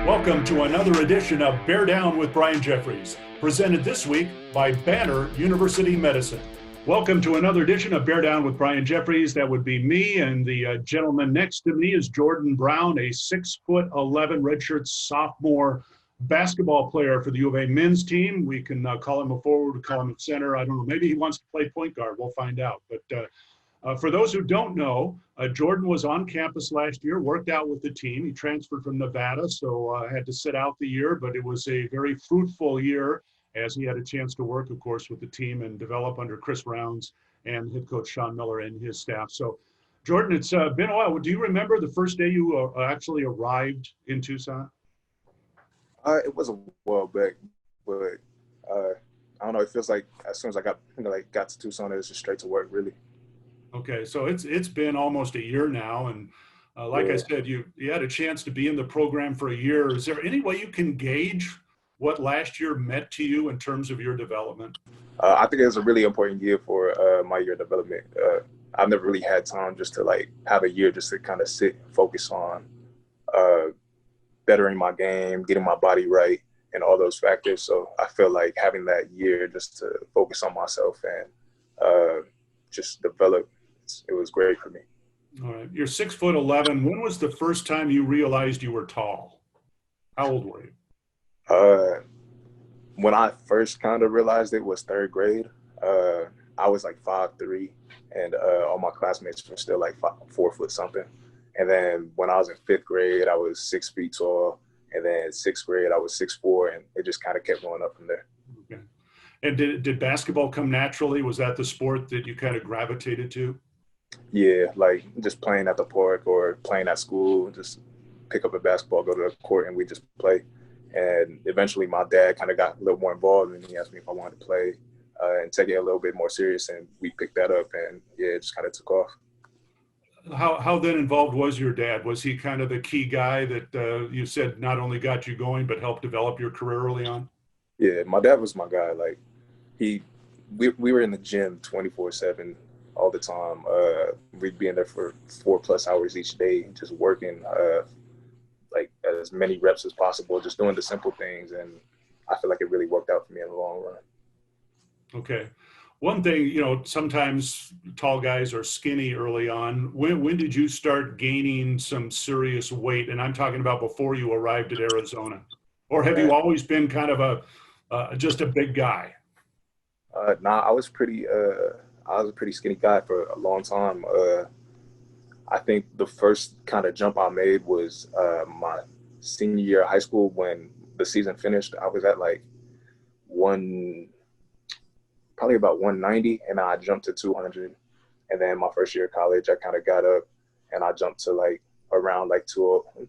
Welcome to another edition of Bear Down with Brian Jeffries, presented this week by Banner University Medicine. Welcome to another edition of Bear Down with Brian Jeffries. That would be me, and the gentleman next to me is Jordan Brown, a 6'11" redshirt sophomore basketball player for the U of A men's team. We can call him a forward, call him a center. I don't know. Maybe he wants to play point guard. We'll find out. But for those who don't know, Jordan was on campus last year, worked out with the team. He transferred from Nevada, so had to sit out the year, but it was a very fruitful year as he had a chance to work, of course, with the team and develop under Chris Rounds and head coach Sean Miller and his staff. So, Jordan, it's been a while. Do you remember the first day you actually arrived in Tucson? It was a while back, but I don't know. It feels like as soon as I got to Tucson, it was just straight to work, really. Okay, so it's been almost a year now, and like I Yeah. said, you had a chance to be in the program for a year. Is there any way you can gauge what last year meant to you in terms of your development? I think it was a really important year for my year development. I've never really had time just to have a year just to kind of sit, focus on uh, bettering my game, getting my body right, and all those factors. So I feel like having that year just to focus on myself and just develop, it was great for me. All right, you're 6'11". When was the first time you realized you were tall? How old were you? Uh, when I first kind of realized it was third grade, I was like 5'3", and all my classmates were still like 4 foot something. And then when I was in fifth grade, I was 6 feet tall. And then sixth grade, I was 6'4", and it just kind of kept going up from there. Okay. And did basketball come naturally? Was that the sport that you kind of gravitated to? Yeah, like just playing at the park or playing at school, just pick up a basketball, go to the court, and we just play. And eventually, my dad kind of got a little more involved, and he asked me if I wanted to play and take it a little bit more serious. And we picked that up, and yeah, it just kind of took off. How then involved was your dad? Was he kind of the key guy that you said not only got you going, but helped develop your career early on? Yeah, my dad was my guy. Like he, we were in the gym 24/7 all the time. We'd be in there for 4+ hours each day, just working like as many reps as possible, just doing the simple things. And I feel like it really worked out for me in the long run. Okay. One thing, sometimes tall guys are skinny early on. When did you start gaining some serious weight? And I'm talking about before you arrived at Arizona. Or have you Man, always been kind of just a big guy? nah, I was a pretty skinny guy for a long time. I think the first kind of jump I made was my senior year of high school when the season finished. I was at like one, probably about 190, and I jumped to 200. And then my first year of college, I kind of got up and I jumped to like around like 200,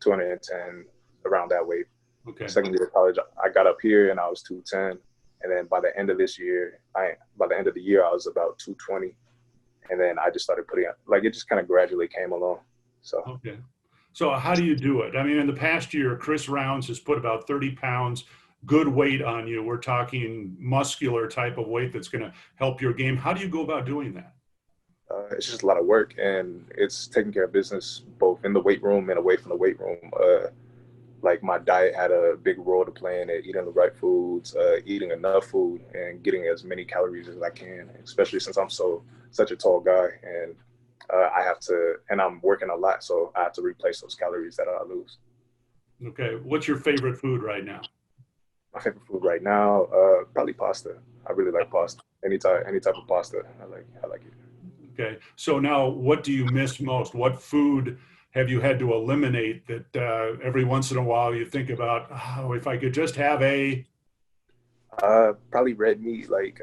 210, around that weight. Okay. Second year of college, I got up here and I was 210. And then by the end of this year, by the end of the year, I was about 220. And then I just started putting like it just kind of gradually came along. So Okay. So how do you do it? I mean, in the past year, Chris Rounds has put about 30 pounds good weight on you. We're talking muscular type of weight that's going to help your game. How do you go about doing that? it's just a lot of work, and it's taking care of business both in the weight room and away from the weight room. Like my diet had a big role to play in it, eating the right foods, eating enough food, and getting as many calories as I can, especially since I'm such a tall guy. And I have to, and I'm working a lot, so I have to replace those calories that I lose. Okay. What's your favorite food right now? My favorite food right now, probably pasta. I really like pasta. Any type of pasta, I like it. Okay. So now what do you miss most? What food have you had to eliminate that every once in a while you think about, oh, if I could just have a, Probably red meat, like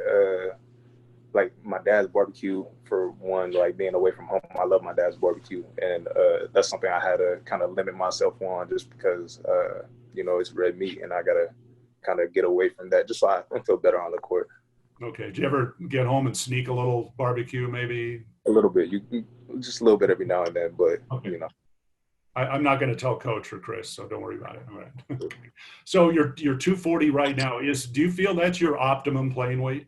my dad's barbecue for one. Like being away from home, I love my dad's barbecue, and that's something I had to kind of limit myself on, just because it's red meat, and I gotta kind of get away from that just so I feel better on the court. okay. Do you ever get home and sneak a little barbecue maybe? A little bit, just a little bit every now and then, but Okay. you know, I'm not going to tell Coach or Chris, so don't worry about it. All right. Okay. So you're 240 right now. Do you feel that's your optimum playing weight?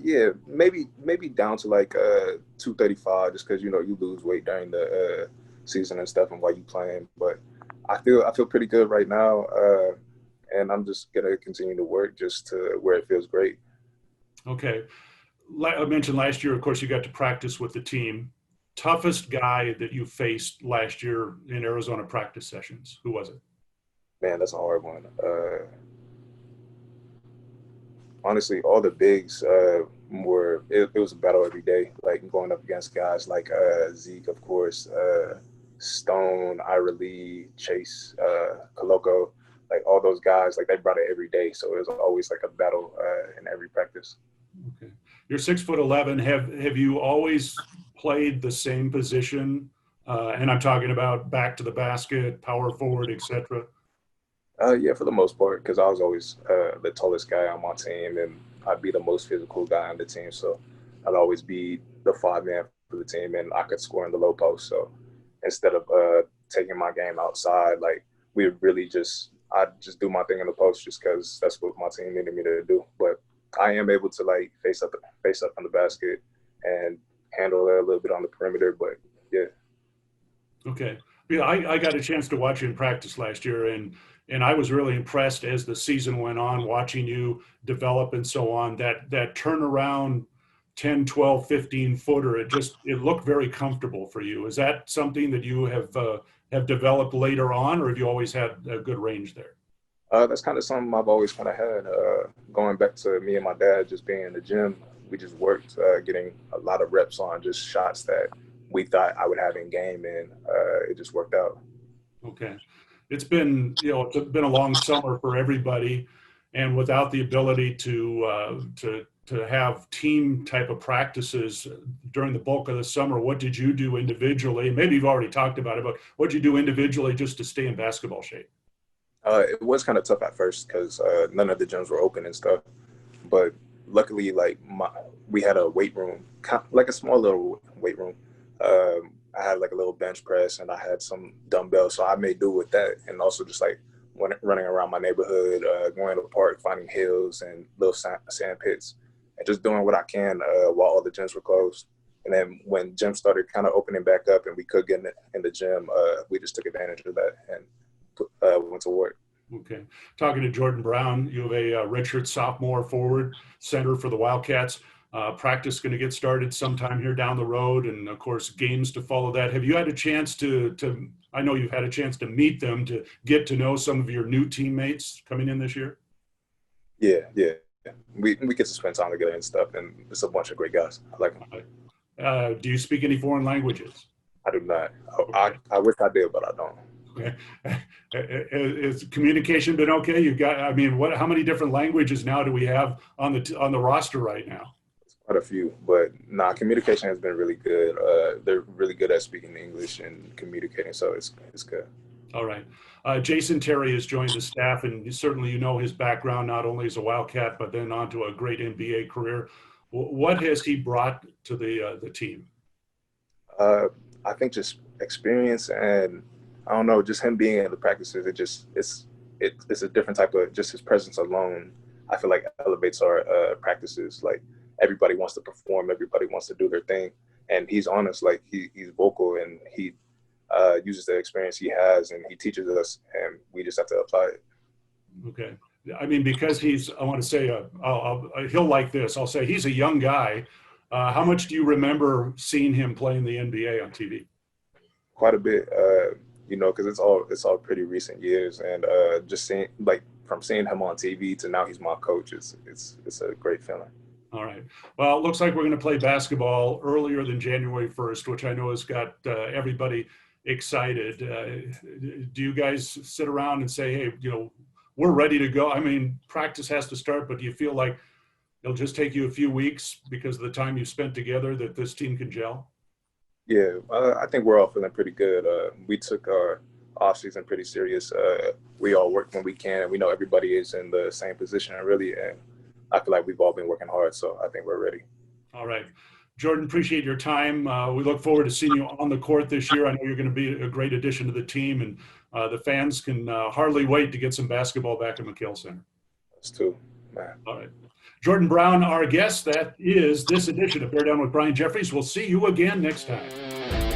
yeah, maybe down to like 235, just because you lose weight during the season and stuff and while you playing, but I feel pretty good right now, and I'm just gonna continue to work just to where it feels great. Okay. I mentioned last year, of course, you got to practice with the team. Toughest guy that you faced last year in Arizona practice sessions, who was it? Man, that's a hard one. Honestly, all the bigs it was a battle every day. Like going up against guys like Zeke, of course, Stone, Ira Lee, Chase, Coloco, like all those guys. Like they brought it every day, so it was always like a battle in every practice. Okay. You're 6'11". Have you always played the same position? And I'm talking about back to the basket, power forward, etc. Yeah, for the most part, because I was always the tallest guy on my team, and I'd be the most physical guy on the team. So I'd always be the five man for the team, and I could score in the low post. So instead of taking my game outside, like we would really I'd just do my thing in the post, just because that's what my team needed me to do. But I am able to like face up on the basket and handle it a little bit on the perimeter. But yeah. Okay. Yeah, I got a chance to watch you in practice last year, and I was really impressed as the season went on, watching you develop and so on. That turnaround 10, 12, 15 footer, it looked very comfortable for you. Is that something that you have developed later on, or have you always had a good range there? That's kind of something I've always kind of had. Going back to me and my dad just being in the gym, we just worked, getting a lot of reps on just shots that we thought I would have in game, and it just worked out. Okay. It's been a long summer for everybody, and without the ability to have team type of practices during the bulk of the summer, what did you do individually? Maybe you've already talked about it, but what did you do individually just to stay in basketball shape? It was kind of tough at first because none of the gyms were open and stuff. But luckily, we had a weight room, like a small little weight room. I had like a little bench press and I had some dumbbells, so I made do with that. And also just like running around my neighborhood, going to the park, finding hills and little sand pits, and just doing what I can while all the gyms were closed. And then when gyms started kind of opening back up and we could get in the gym, we just took advantage of that and went to work. Okay. Talking to Jordan Brown, you have a redshirt sophomore forward center for the Wildcats. Practice going to get started sometime here down the road, and of course, games to follow that. Have you had a chance to? I know you've had a chance to meet them, to get to know some of your new teammates coming in this year. Yeah, yeah. We get to spend time together and stuff, and it's a bunch of great guys. I like them. Do you speak any foreign languages? I do not. Okay. I wish I did, but I don't. Okay. Has communication been okay? You've got, I mean, how many different languages now do we have on the roster right now? Quite a few, but communication has been really good. They're really good at speaking English and communicating, so it's good. All right. Jason Terry has joined the staff, and certainly you know his background, not only as a Wildcat, but then on to a great NBA career. What has he brought to the team? I think just experience and I don't know, just him being in the practices. It's a different type of just his presence alone. I feel like elevates our practices. Like everybody wants to perform, everybody wants to do their thing, and he's honest. Like he's vocal and he uses the experience he has and he teaches us, and we just have to apply it. Okay. I mean, because I want to say, he'll like this. I'll say he's a young guy. How much do you remember seeing him play in the NBA on TV? Quite a bit, because it's all pretty recent years, and just seeing like from seeing him on TV to now he's my coach. It's a great feeling. All right. Well, it looks like we're going to play basketball earlier than January 1st, which I know has got everybody excited. Do you guys sit around and say, hey, we're ready to go? I mean, practice has to start, but do you feel like it'll just take you a few weeks because of the time you spent together that this team can gel? Yeah, I think we're all feeling pretty good. We took our off season pretty serious. We all work when we can. We know everybody is in the same position, really, and I feel like we've all been working hard. So I think we're ready. All right. Jordan, appreciate your time. We look forward to seeing you on the court this year. I know you're going to be a great addition to the team, and the fans can hardly wait to get some basketball back at McKale Center. Us too, man. All right. Jordan Brown, our guest. That is this edition of Bear Down with Brian Jeffries. We'll see you again next time.